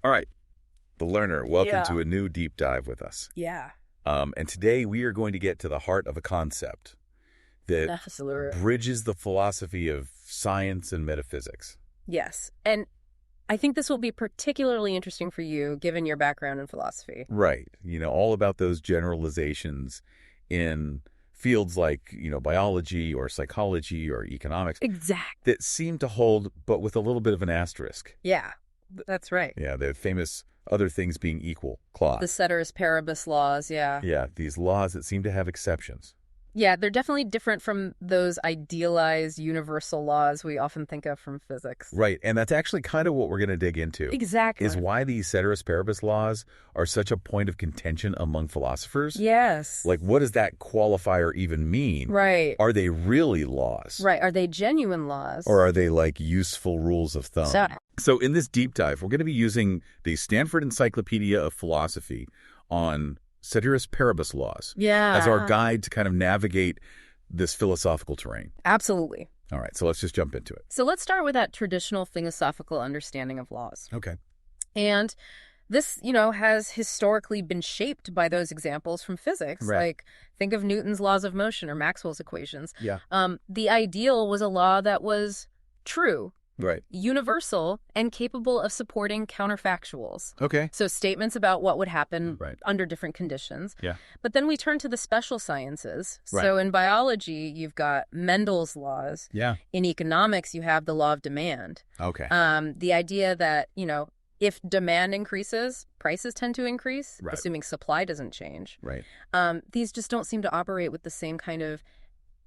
All right, the learner, welcome Yeah. to a new deep dive with us. Yeah. And today we are going to get to the heart of a concept that Absolutely. bridges the philosophy of science and metaphysics. Yes. And I think this will be particularly interesting for you, given your background in philosophy. Right. All about those generalizations in fields like, biology or psychology or economics Exactly. that seem to hold, but with a little bit of an asterisk. Yeah, that's right. Yeah, the famous other things being equal clause. The Ceteris Paribus laws, yeah. Yeah, these laws that seem to have exceptions. Yeah, they're definitely different from those idealized universal laws we often think of from physics. Right, and that's actually kind of what we're going to dig into. Exactly. Is why these Ceteris Paribus laws are such a point of contention among philosophers. Yes. Like, what does that qualifier even mean? Right. Are they really laws? Right. Are they genuine laws? Or are they like useful rules of thumb? So in this deep dive, we're going to be using the Stanford Encyclopedia of Philosophy on Ceteris Paribus laws as our guide to kind of navigate this philosophical terrain. Absolutely. All right, so let's just jump into it. So let's start with that traditional philosophical understanding of laws. Okay. And this, has historically been shaped by those examples from physics. Right. Like, think of Newton's laws of motion or Maxwell's equations. Yeah. The ideal was a law that was true, Right. universal, and capable of supporting counterfactuals. Okay. So statements about what would happen Right. under different conditions. Yeah. But then we turn to the special sciences. Right. So in biology, you've got Mendel's laws. Yeah. In economics, you have the law of demand. Okay. The idea that, if demand increases, prices tend to increase, Right. assuming supply doesn't change. Right. These just don't seem to operate with the same kind of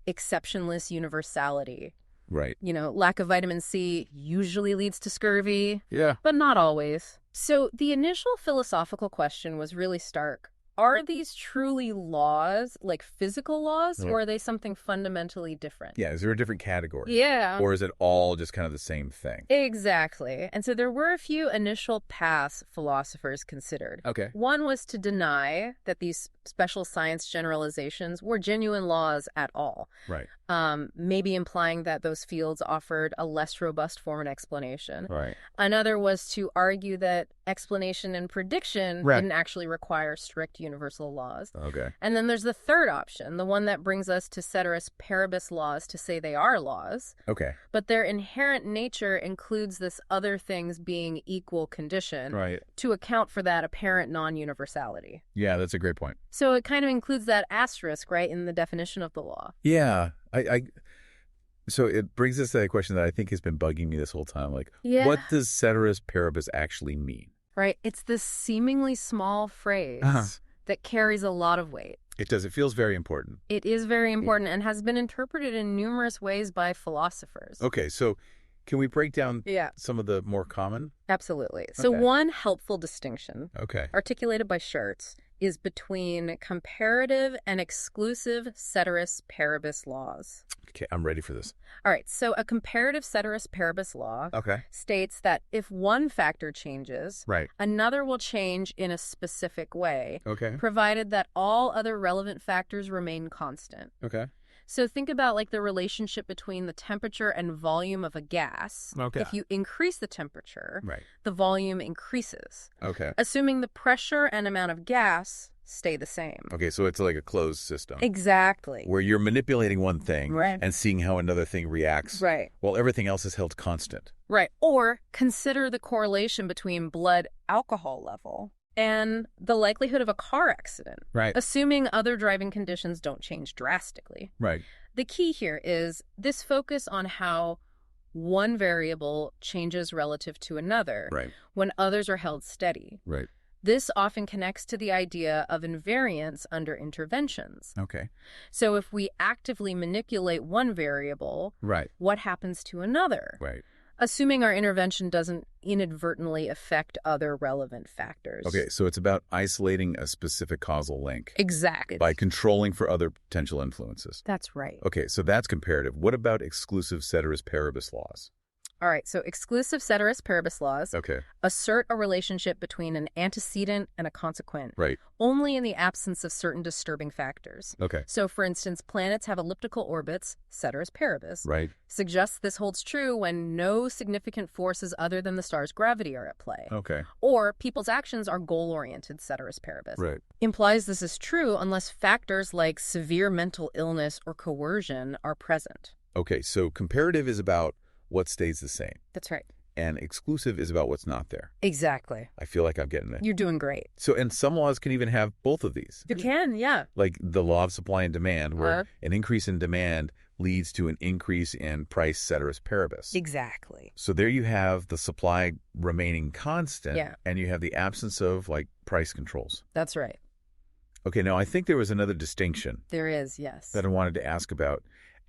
exceptionless universality. Right. Lack of vitamin C usually leads to scurvy, Yeah. but not always. So the initial philosophical question was really stark. Are these truly laws, like physical laws, Yeah. or are they something fundamentally different? Yeah. Is there a different category? Yeah. Or is it all just kind of the same thing? Exactly. And so there were a few initial paths philosophers considered. Okay. One was to deny that these special science generalizations were genuine laws at all. Right. Maybe implying that those fields offered a less robust form of explanation. Right. Another was to argue that explanation and prediction Right. didn't actually require strict universal laws. Okay. And then there's the third option, the one that brings us to Ceteris Paribus laws to say they are laws, Okay. but their inherent nature includes this other things being equal condition Right. to account for that apparent non-universality. Yeah, that's a great point. So it kind of includes that asterisk, right, in the definition of the law. Yeah. So it brings us to that question that I think has been bugging me this whole time. Like, Yeah. what does Ceteris Paribus actually mean? Right? It's this seemingly small phrase Uh-huh. that carries a lot of weight. It does. It feels very important. It is very important and has been interpreted in numerous ways by philosophers. Okay, so can we break down Yeah, some of the more common? absolutely. So Okay. one helpful distinction, Okay. articulated by Schertz, is between comparative and exclusive Ceteris Paribus laws. Okay, I'm ready for this. All right, so a comparative Ceteris Paribus law Okay. states that if one factor changes, Right. another will change in a specific way, Okay. provided that all other relevant factors remain constant. Okay. So think about like the relationship between the temperature and volume of a gas. Okay. If you increase the temperature, Right. the volume increases, Okay. assuming the pressure and amount of gas stay the same. Okay, so it's like a closed system Exactly. where you're manipulating one thing Right. and seeing how another thing reacts Right. while everything else is held constant. Right. Or consider the correlation between blood alcohol level and the likelihood of a car accident, Right. assuming other driving conditions don't change drastically. Right. The key here is this focus on how one variable changes relative to another Right. when others are held steady. Right. This often connects to the idea of invariance under interventions. Okay. So if we actively manipulate one variable, Right. what happens to another? Right. Assuming our intervention doesn't inadvertently affect other relevant factors. Okay, so it's about isolating a specific causal link Exactly. by controlling for other potential influences. That's right. Okay, so that's comparative. What about exclusive Ceteris Paribus laws? All right, so exclusive Ceteris Paribus laws assert a relationship between an antecedent and a consequent, only in the absence of certain disturbing factors. So, for instance, planets have elliptical orbits, Ceteris Paribus, suggests this holds true when no significant forces other than the star's gravity are at play. Or people's actions are goal-oriented, Ceteris Paribus. Implies this is true unless factors like severe mental illness or coercion are present. Okay, so comparative is about what stays the same. That's right. And exclusive is about what's not there. Exactly. I feel like I'm getting it. You're doing great. So, and some laws can even have both of these. You can, yeah. Like the law of supply and demand, where an increase in demand leads to an increase in price, Ceteris Paribus. Exactly. So there you have the supply remaining constant, and you have the absence of, like, price controls. That's right. Okay, now I think there was another distinction. There is, yes. That I wanted to ask about.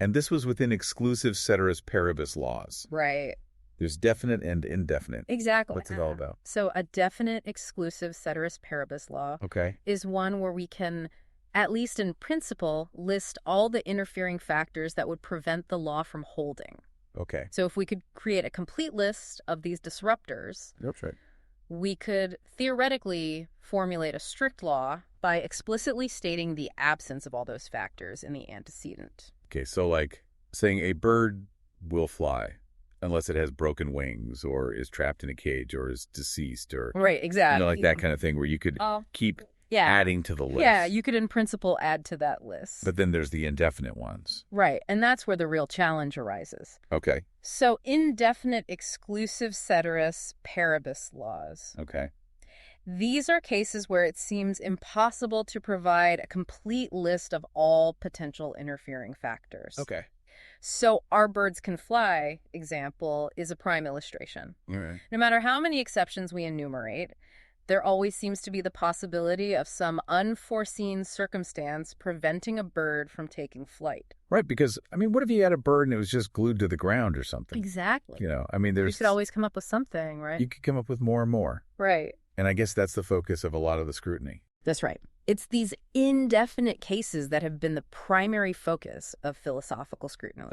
And this was within exclusive Ceteris Paribus laws. Right. There's definite and indefinite. Exactly. What's it all about? So a definite exclusive Ceteris Paribus law is one where we can, at least in principle, list all the interfering factors that would prevent the law from holding. So if we could create a complete list of these disruptors, we could theoretically formulate a strict law by explicitly stating the absence of all those factors in the antecedent. Okay, so like saying a bird will fly unless it has broken wings or is trapped in a cage or is deceased or... exactly. You know, like that kind of thing where you could keep adding to the list. Yeah, you could in principle add to that list. But then there's the indefinite ones. Right, and that's where the real challenge arises. Okay. So indefinite exclusive Ceteris Paribus laws. These are cases where it seems impossible to provide a complete list of all potential interfering factors. So our birds can fly example is a prime illustration. No matter how many exceptions we enumerate, there always seems to be the possibility of some unforeseen circumstance preventing a bird from taking flight. Right, because, I mean, what if you had a bird and it was just glued to the ground or something? Exactly. You know, I mean, there's... You could always come up with something, right? You could come up with more and more. Right. And I guess that's the focus of a lot of the scrutiny. That's right. It's these indefinite cases that have been the primary focus of philosophical scrutiny.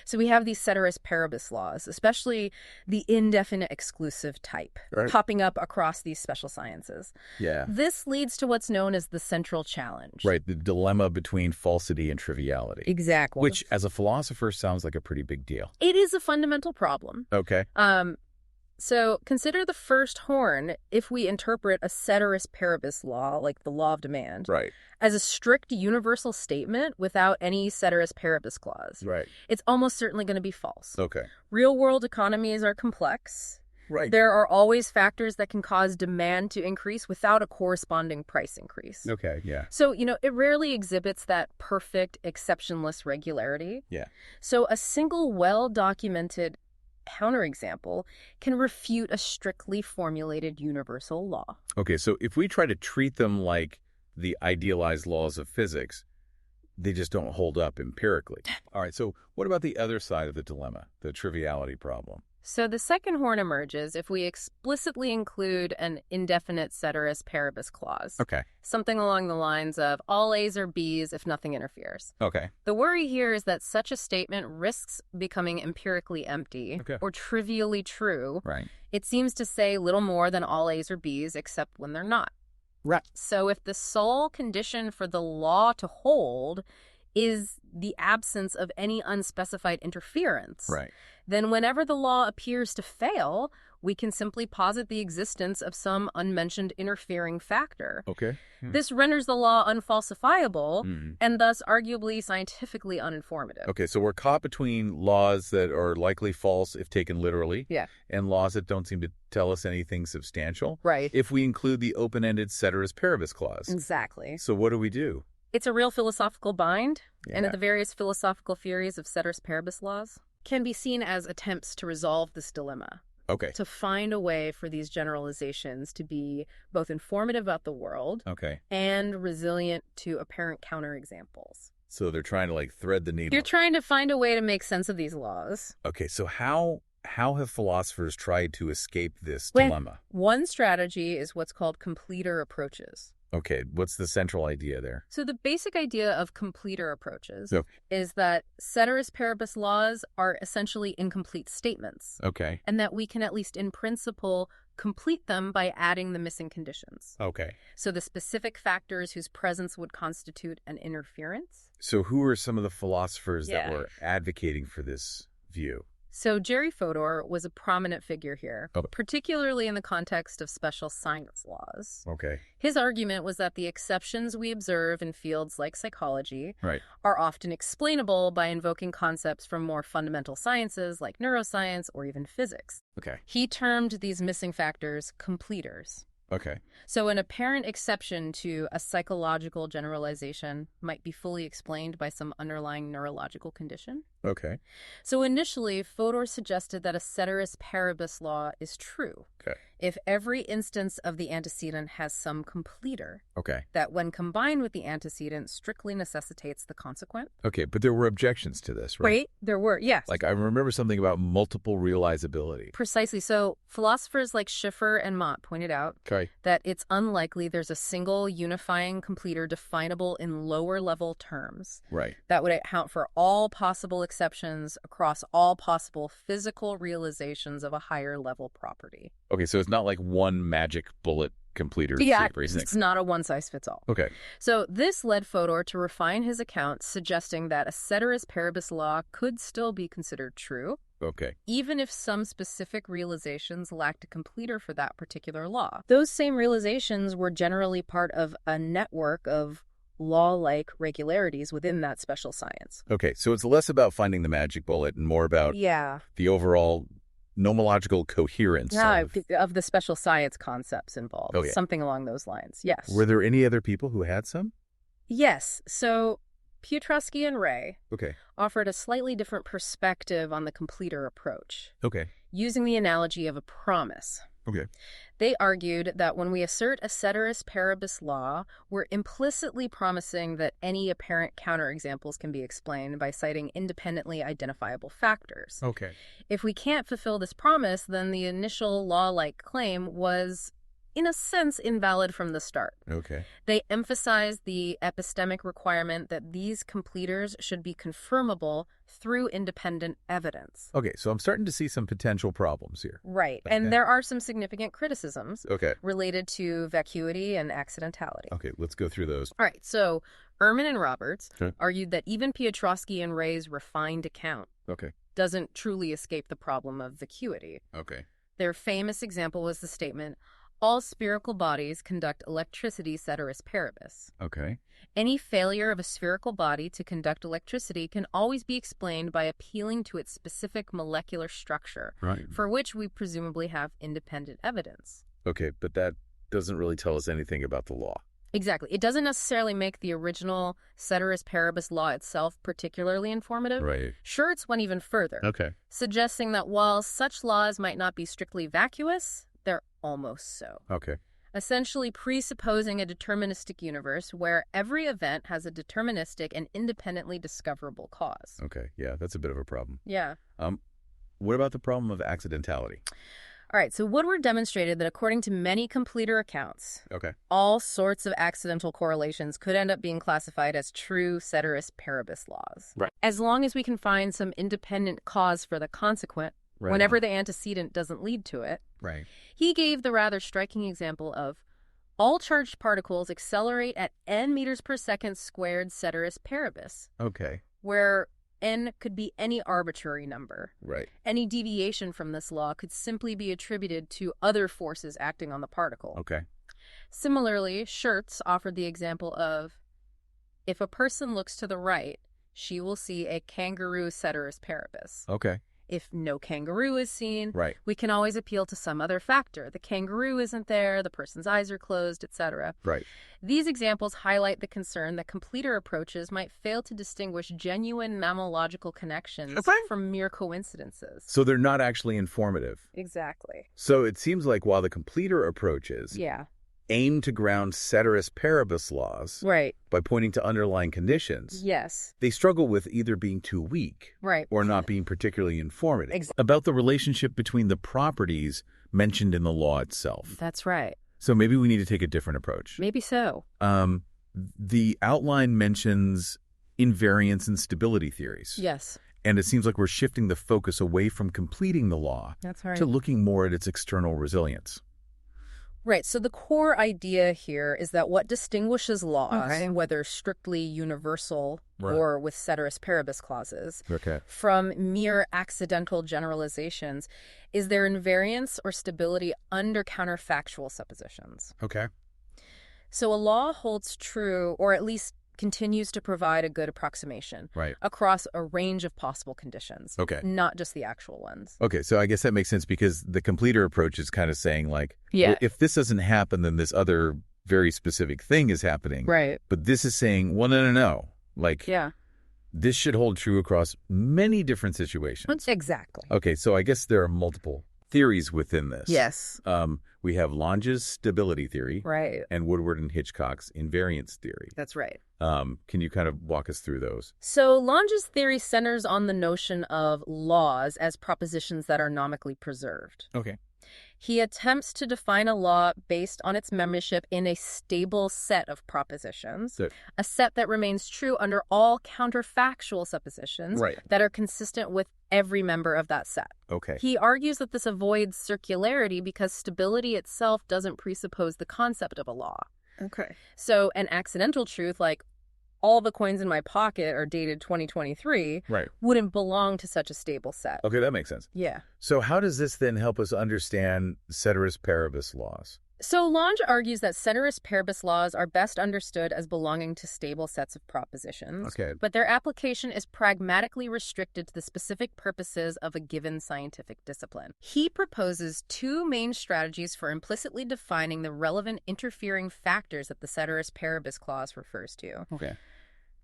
So we have these Ceteris Paribus laws, especially the indefinite exclusive type, popping up across these special sciences. This leads to what's known as the central challenge. Right, the dilemma between falsity and triviality. Exactly. Which, as a philosopher, sounds like a pretty big deal. It is a fundamental problem. So consider the first horn if we interpret a Ceteris Paribus law, like the law of demand, as a strict universal statement without any Ceteris Paribus clause. It's almost certainly going to be false. Real-world economies are complex. There are always factors that can cause demand to increase without a corresponding price increase. So, you know, it rarely exhibits that perfect, exceptionless regularity. So a single well-documented counterexample can refute a strictly formulated universal law. So if we try to treat them like the idealized laws of physics, they just don't hold up empirically. All right, so what about the other side of the dilemma, the triviality problem? So the second horn emerges if we explicitly include an indefinite Ceteris Paribus clause. Something along the lines of all A's or B's if nothing interferes. The worry here is that such a statement risks becoming empirically empty or trivially true. It seems to say little more than all A's or B's except when they're not. So if the sole condition for the law to hold is the absence of any unspecified interference, then whenever the law appears to fail, we can simply posit the existence of some unmentioned interfering factor. This renders the law unfalsifiable and thus arguably scientifically uninformative. So we're caught between laws that are likely false if taken literally and laws that don't seem to tell us anything substantial if we include the open-ended Ceteris Paribus clause. So what do we do? It's a real philosophical bind, and the various philosophical theories of Ceteris Paribus laws can be seen as attempts to resolve this dilemma. To find a way for these generalizations to be both informative about the world and resilient to apparent counterexamples. So they're trying to, like, thread the needle. They're trying to find a way to make sense of these laws. So how have philosophers tried to escape this dilemma? One strategy is what's called completer approaches. Okay, what's the central idea there? So the basic idea of completer approaches is that ceteris paribus laws are essentially incomplete statements. Okay. And that we can, at least in principle, complete them by adding the missing conditions. Okay. So the specific factors whose presence would constitute an interference. So who are some of the philosophers that were advocating for this view? So Jerry Fodor was a prominent figure here, particularly in the context of special science laws. Okay. His argument was that the exceptions we observe in fields like psychology are often explainable by invoking concepts from more fundamental sciences like neuroscience or even physics. Okay. He termed these missing factors completers. Okay. So an apparent exception to a psychological generalization might be fully explained by some underlying neurological condition. Okay. So initially, Fodor suggested that a ceteris paribus law is true. Okay. If every instance of the antecedent has some completer. Okay. That when combined with the antecedent strictly necessitates the consequent. Okay, but there were objections to this, right? Right, there were, yes. Like I remember something about multiple realizability. Precisely. So philosophers like Schiffer and Mott pointed out that it's unlikely there's a single unifying completer definable in lower level terms. Right. That would account for all possible exceptions across all possible physical realizations of a higher level property. Okay, so it's not like one magic bullet completer. Yeah, it's not a one-size-fits-all. Okay. So this led Fodor to refine his account, suggesting that a ceteris paribus law could still be considered true. Okay. Even if some specific realizations lacked a completer for that particular law. Those same realizations were generally part of a network of law-like regularities within that special science. Okay, so it's less about finding the magic bullet and more about the overall nomological coherence of the special science concepts involved. Okay. Something along those lines, yes. Were there any other people who had some? Yes. So Piotrowski and Ray offered a slightly different perspective on the completer approach. Okay. Using the analogy of a promise. Okay. They argued that when we assert a ceteris paribus law, we're implicitly promising that any apparent counterexamples can be explained by citing independently identifiable factors. Okay. If we can't fulfill this promise, then the initial law-like claim was, in a sense, invalid from the start. Okay. They emphasized the epistemic requirement that these completers should be confirmable through independent evidence. Okay, so I'm starting to see some potential problems here. Right, and there are some significant criticisms related to vacuity and accidentality. Okay, let's go through those. All right, so Ehrman and Roberts argued that even Piotrowski and Ray's refined account doesn't truly escape the problem of vacuity. Okay. Their famous example was the statement, all spherical bodies conduct electricity ceteris paribus. Okay. Any failure of a spherical body to conduct electricity can always be explained by appealing to its specific molecular structure, for which we presumably have independent evidence. Okay, but that doesn't really tell us anything about the law. Exactly. It doesn't necessarily make the original ceteris paribus law itself particularly informative. Right. Sure, it's went even further. Okay. Suggesting that while such laws might not be strictly vacuous, they're almost so. Okay. Essentially presupposing a deterministic universe where every event has a deterministic and independently discoverable cause. Okay, yeah, that's a bit of a problem. Yeah. What about the problem of accidentality? All right, so Woodward demonstrated that according to many completer accounts, all sorts of accidental correlations could end up being classified as true ceteris paribus laws. Right. As long as we can find some independent cause for the consequent, whenever the antecedent doesn't lead to it. Right. He gave the rather striking example of all charged particles accelerate at n meters per second squared ceteris paribus. Okay. Where n could be any arbitrary number. Right. Any deviation from this law could simply be attributed to other forces acting on the particle. Okay. Similarly, Schertz offered the example of if a person looks to the right, she will see a kangaroo ceteris paribus. Okay. If no kangaroo is seen, right, we can always appeal to some other factor. The kangaroo isn't there, the person's eyes are closed, etc. Right. These examples highlight the concern that completer approaches might fail to distinguish genuine mammalogical connections from mere coincidences. So they're not actually informative. Exactly. So it seems like while the completer approaches aim to ground ceteris paribus laws by pointing to underlying conditions, they struggle with either being too weak or not being particularly informative about the relationship between the properties mentioned in the law itself. That's right. So maybe we need to take a different approach. Maybe so. The outline mentions invariance and stability theories. Yes. And it seems like we're shifting the focus away from completing the law to looking more at its external resilience. Right. So the core idea here is that what distinguishes laws, whether strictly universal or with ceteris paribus clauses, from mere accidental generalizations is their invariance or stability under counterfactual suppositions. Okay. So a law holds true, or at least continues to provide a good approximation across a range of possible conditions, not just the actual ones. Okay, so I guess that makes sense because the completer approach is kind of saying like, well, if this doesn't happen, then this other very specific thing is happening. Right. But this is saying, well, no. Like, this should hold true across many different situations. Exactly. Okay, so I guess there are multiple theories within this. Yes. We have Lange's stability theory and Woodward and Hitchcock's invariance theory. That's right. Can you kind of walk us through those? So Lange's theory centers on the notion of laws as propositions that are nomically preserved. Okay. He attempts to define a law based on its membership in a stable set of propositions, a set that remains true under all counterfactual suppositions that are consistent with every member of that set. Okay. He argues that this avoids circularity because stability itself doesn't presuppose the concept of a law. Okay. So an accidental truth like all the coins in my pocket are dated 2023 wouldn't belong to such a stable set. Okay, that makes sense. Yeah. So how does this then help us understand ceteris paribus laws? So Lange argues that ceteris paribus laws are best understood as belonging to stable sets of propositions, but their application is pragmatically restricted to the specific purposes of a given scientific discipline. He proposes two main strategies for implicitly defining the relevant interfering factors that the ceteris paribus clause refers to. Okay.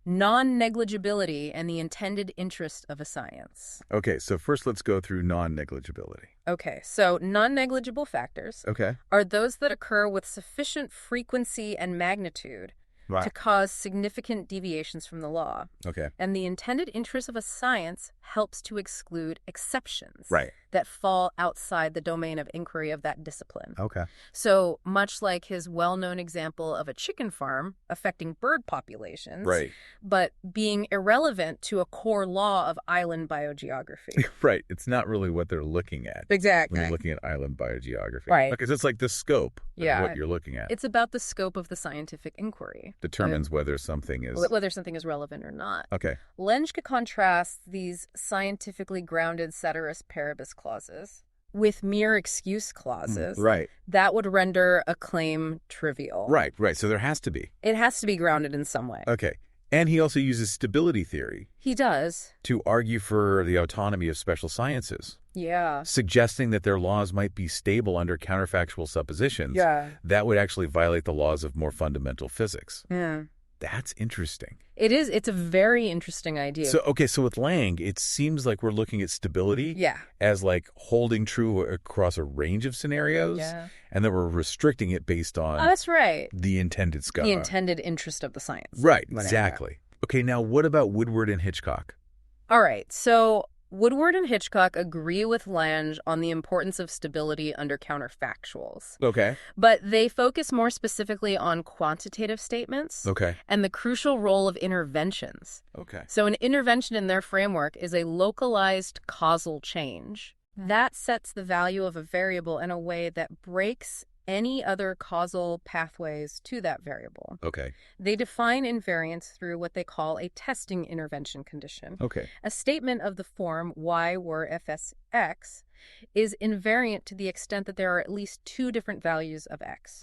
Non-negligibility and the intended interest of a science. Okay, so first let's go through non-negligibility. Okay, so non-negligible factors are those that occur with sufficient frequency and magnitude to cause significant deviations from the law. Okay. And the intended interest of a science helps to exclude exceptions that fall outside the domain of inquiry of that discipline. Okay. So much like his well-known example of a chicken farm affecting bird populations, but being irrelevant to a core law of island biogeography. It's not really what they're looking at. Exactly. When you're looking at island biogeography. Because it's like the scope of what you're looking at. It's about the scope of the scientific inquiry. Determines whether something is relevant or not. Okay. Lange contrasts these scientifically grounded ceteris paribus clauses with mere excuse clauses that would render a claim trivial. Right. So there has to be. It has to be grounded in some way. Okay. And he also uses stability theory. He does. To argue for the autonomy of special sciences. Yeah. Suggesting that their laws might be stable under counterfactual suppositions. Yeah. That would actually violate the laws of more fundamental physics. Yeah. That's interesting. It is. It's a very interesting idea. So with Lange, it seems like we're looking at stability as like holding true across a range of scenarios. Yeah. And then we're restricting it based on that's right. the intended scope. The intended interest of the science. Right, exactly. Okay, now what about Woodward and Hitchcock? All right, so Woodward and Hitchcock agree with Lange on the importance of stability under counterfactuals. Okay. But they focus more specifically on quantitative statements. Okay. And the crucial role of interventions. Okay. So an intervention in their framework is a localized causal change that sets the value of a variable in a way that breaks any other causal pathways to that variable. Okay. They define invariance through what they call a testing intervention condition. Okay. A statement of the form y were fsx is invariant to the extent that there are at least two different values of x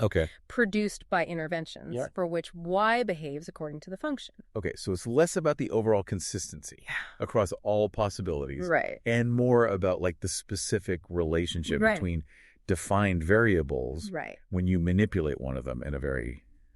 produced by interventions for which y behaves according to the function. Okay, so it's less about the overall consistency across all possibilities and more about like the specific relationship between defined variables when you manipulate one of them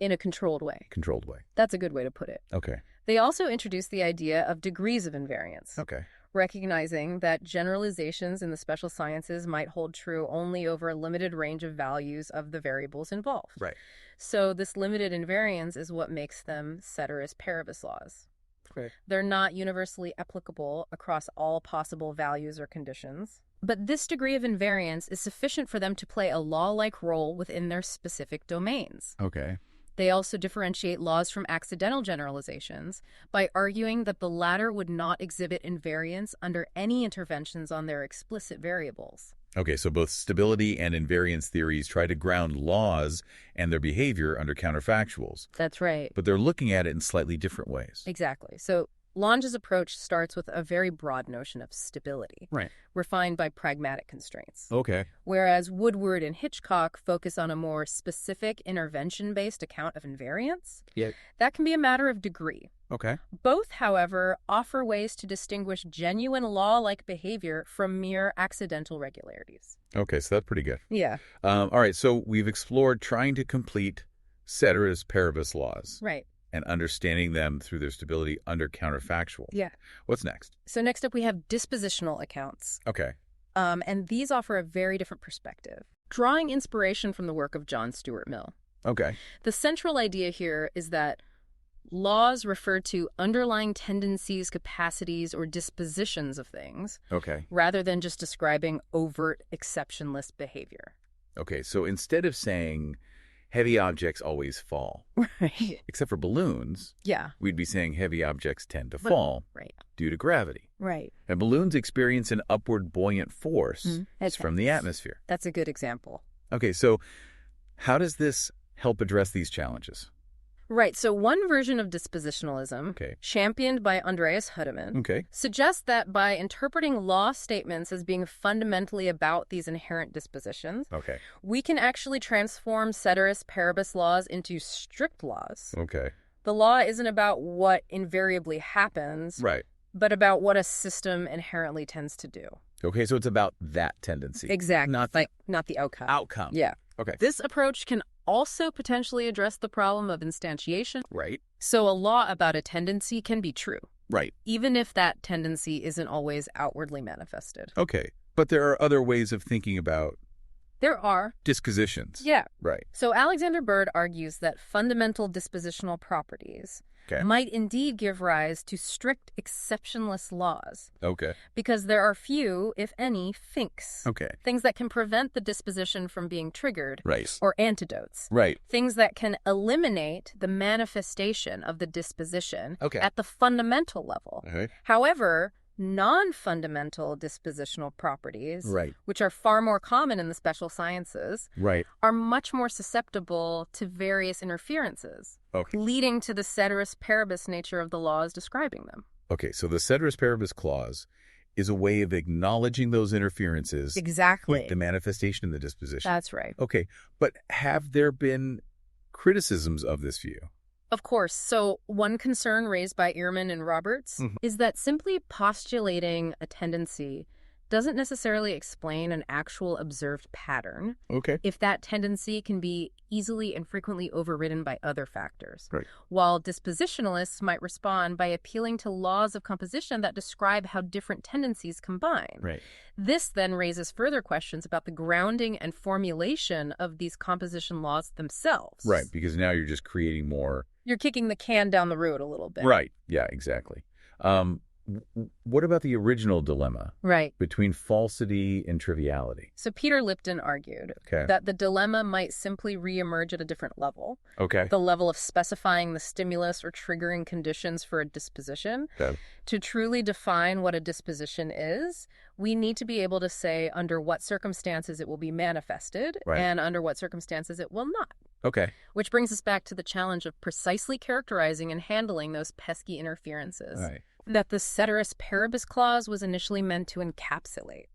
in a controlled way. Controlled way. That's a good way to put it. Okay. They also introduce the idea of degrees of invariance. Okay. Recognizing that generalizations in the special sciences might hold true only over a limited range of values of the variables involved. Right. So this limited invariance is what makes them ceteris paribus laws. Right. They're not universally applicable across all possible values or conditions. But this degree of invariance is sufficient for them to play a law-like role within their specific domains. Okay. They also differentiate laws from accidental generalizations by arguing that the latter would not exhibit invariance under any interventions on their explicit variables. Okay, so both stability and invariance theories try to ground laws and their behavior under counterfactuals. That's right. But they're looking at it in slightly different ways. Exactly. So Lange's approach starts with a very broad notion of stability, right, refined by pragmatic constraints. Okay. Whereas Woodward and Hitchcock focus on a more specific intervention-based account of invariance. Yeah. That can be a matter of degree. Okay. Both, however, offer ways to distinguish genuine law-like behavior from mere accidental regularities. Okay, so that's pretty good. Yeah. All right, so we've explored trying to complete Ceteris Paribus laws. Right. And understanding them through their stability under counterfactual. Yeah. What's next? So next up, we have dispositional accounts. Okay. And these offer a very different perspective, drawing inspiration from the work of John Stuart Mill. Okay. The central idea here is that laws refer to underlying tendencies, capacities, or dispositions of things. Okay. Rather than just describing overt, exceptionless behavior. Okay, so instead of saying heavy objects always fall. Right. Except for balloons. Yeah. We'd be saying heavy objects tend to fall. Right. Due to gravity. Right. And balloons experience an upward buoyant force from the atmosphere. That's a good example. Okay, so how does this help address these challenges? Right. So one version of dispositionalism, championed by Andreas Hudeman, suggests that by interpreting law statements as being fundamentally about these inherent dispositions, we can actually transform Ceteris Paribus laws into strict laws. Okay. The law isn't about what invariably happens, right, but about what a system inherently tends to do. Okay, so it's about that tendency. Exactly. Not the outcome. Outcome. Yeah. Okay. This approach can also potentially address the problem of instantiation. Right. So a law about a tendency can be true. Right. Even if that tendency isn't always outwardly manifested. Okay. But there are other ways of thinking about there are dispositions. Yeah. Right. So Alexander Bird argues that fundamental dispositional properties might indeed give rise to strict exceptionless laws. Okay. Because there are few, if any, finks. Okay. Things that can prevent the disposition from being triggered. Right. Or antidotes. Right. Things that can eliminate the manifestation of the disposition at the fundamental level. Okay. However, non-fundamental dispositional properties, which are far more common in the special sciences, are much more susceptible to various interferences, leading to the ceteris paribus nature of the laws describing them. Okay, so the ceteris paribus clause is a way of acknowledging those interferences with the manifestation of the disposition. That's right. Okay, but have there been criticisms of this view? Of course. So one concern raised by Ehrman and Roberts is that simply postulating a tendency doesn't necessarily explain an actual observed pattern. Okay. If that tendency can be easily and frequently overridden by other factors. Right. While dispositionalists might respond by appealing to laws of composition that describe how different tendencies combine. Right. This then raises further questions about the grounding and formulation of these composition laws themselves. Right, because now you're just creating more. You're kicking the can down the road a little bit. Right. Yeah, exactly. What about the original dilemma? Right. Between falsity and triviality? So Peter Lipton argued that the dilemma might simply reemerge at a different level. Okay. The level of specifying the stimulus or triggering conditions for a disposition. Okay. To truly define what a disposition is, we need to be able to say under what circumstances it will be manifested and under what circumstances it will not. Okay. Which brings us back to the challenge of precisely characterizing and handling those pesky interferences. Right. That the Ceteris Paribus clause was initially meant to encapsulate.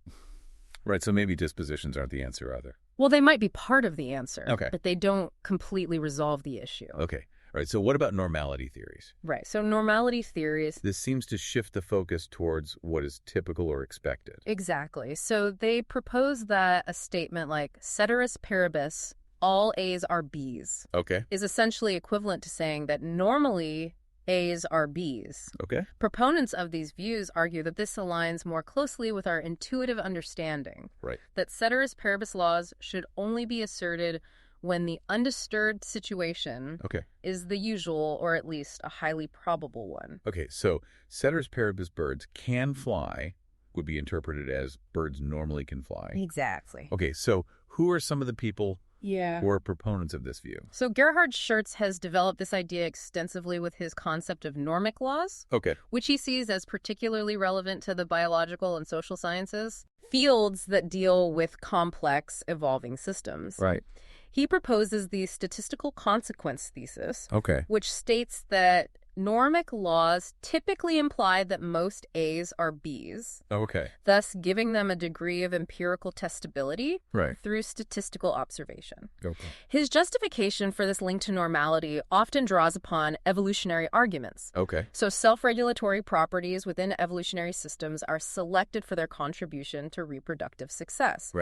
Right, so maybe dispositions aren't the answer either. Well, they might be part of the answer, okay, but they don't completely resolve the issue. Okay. All right, so what about normality theories? Right, so normality theories... This seems to shift the focus towards what is typical or expected. Exactly. So they propose that a statement like Ceteris Paribus, all A's are B's, is essentially equivalent to saying that normally A's are B's. Okay. Proponents of these views argue that this aligns more closely with our intuitive understanding that Ceteris Paribus laws should only be asserted when the undisturbed situation is the usual or at least a highly probable one. Okay, so Ceteris Paribus birds can fly would be interpreted as birds normally can fly. Exactly. Okay, so who are some of the people who are proponents of this view? So Gerhard Schertz has developed this idea extensively with his concept of normic laws, which he sees as particularly relevant to the biological and social sciences, fields that deal with complex, evolving systems. Right. He proposes the statistical consequence thesis, which states that normic laws typically imply that most A's are B's, thus giving them a degree of empirical testability through statistical observation. His justification for this link to normality often draws upon evolutionary arguments. So self-regulatory properties within evolutionary systems are selected for their contribution to reproductive success.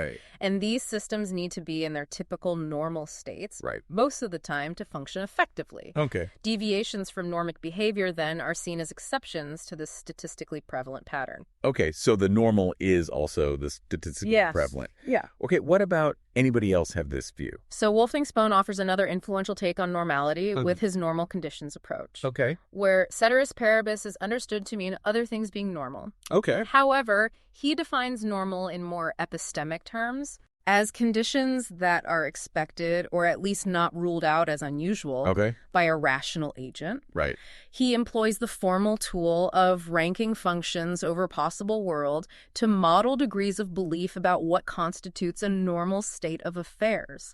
And these systems need to be in their typical normal states most of the time to function effectively. Deviations from normic behavior, then, are seen as exceptions to this statistically prevalent pattern. Okay, so the normal is also the statistically prevalent. Okay, what about anybody else have this view? So Wolfgang Spohn offers another influential take on normality with his normal conditions approach. Where Ceteris Paribus is understood to mean other things being normal. However, he defines normal in more epistemic terms, as conditions that are expected or at least not ruled out as unusual by a rational agent. He employs the formal tool of ranking functions over a possible world to model degrees of belief about what constitutes a normal state of affairs.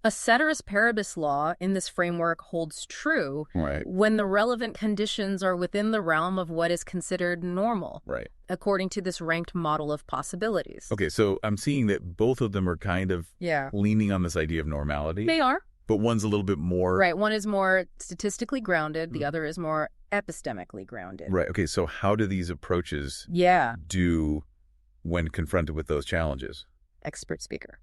A Ceteris Paribus law in this framework holds true when the relevant conditions are within the realm of what is considered normal, according to this ranked model of possibilities. Okay, so I'm seeing that both of them are kind of leaning on this idea of normality. They are. But one's a little bit more... one is more statistically grounded. The other is more epistemically grounded. Okay, so how do these approaches do when confronted with those challenges? Expert speaker.